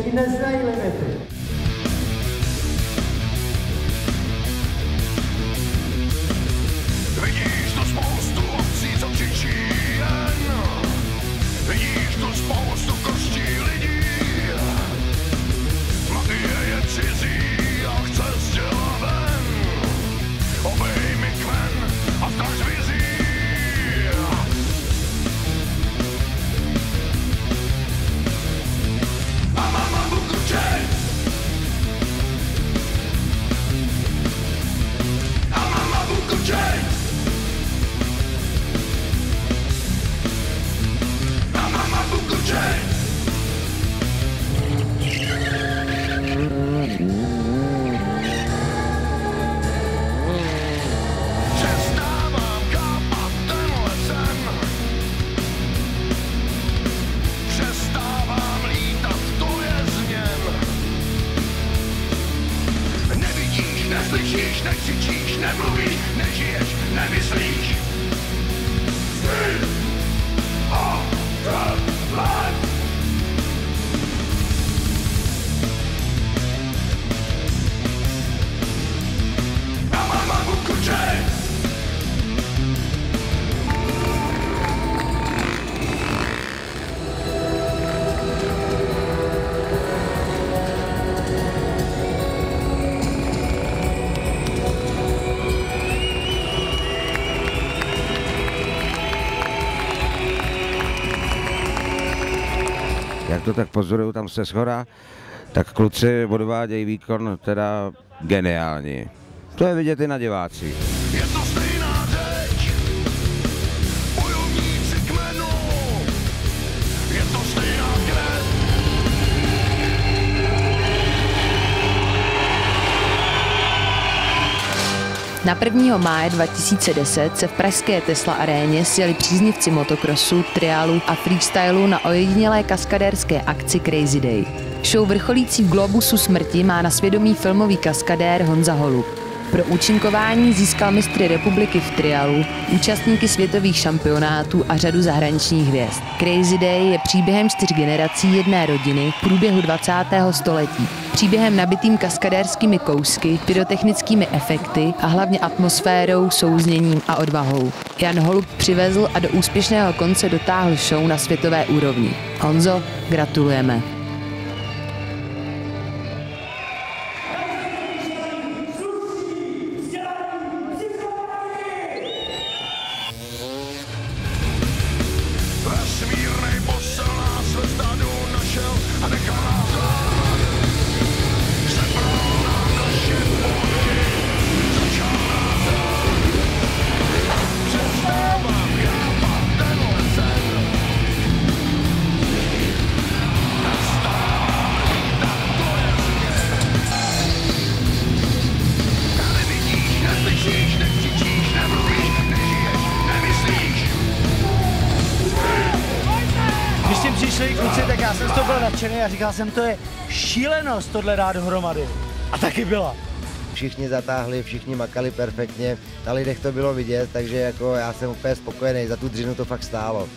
kteří neznají limity. Vidíš tu spoustu obcí, co křičí jen. Vidíš tu spoustu kostí lidí. Magie je cizí a chce z těla ven. Obejmi kmen a strach zmizí. A mama bukučej. A mama bukučej. A mama bukučej. Přestávám kápat tenhle sen. Přestávám lítat, to je změn. Nevidíš, neslyšíš, nekřičíš, nemluvíš, nežiješ, nemyslíš. Spin of the life. A mama bukučej. Jak to tak pozoruju tam se shora, tak kluci odvádějí výkon teda geniální. To je vidět i na divácích. Je to stejná řeč, bojovníci kmenu. Je to stejná krev. Na 1. máje 2010 se v pražské Tesla aréně sjeli příznivci motokrosu, triálu a freestylu na ojedinělé kaskadérské akci Crazy Day. Show vrcholící v Globusu smrti má na svědomí filmový kaskadér Honza Holub. Pro účinkování získal mistry republiky v trialu, účastníky světových šampionátů a řadu zahraničních hvězd. Crazy Day je příběhem 4 generací jedné rodiny v průběhu 20. století. Příběhem nabitým kaskadérskými kousky, pyrotechnickými efekty a hlavně atmosférou, souzněním a odvahou. Jan Holub přivezl a do úspěšného konce dotáhl show na světové úrovni. Honzo, gratulujeme. Vesmírnej posel nás ve stádu našel a nechal nás dát. Sebral nám naše pohodlí, začal nás dát. Přestávám chápat tenhle sen. Nestávám lítat, to je změn. Nevidíš, neslyšíš, nekřičíš, nemluvíš, nežiješ, nemyslíš. Když tím přišli kluci, tak já jsem z toho byl nadšený a říkal jsem, to je šílenost tohle dát dohromady. A taky byla. Všichni zatáhli, všichni makali perfektně, na lidech to bylo vidět, takže jako já jsem úplně spokojený, za tu dřinu to fakt stálo.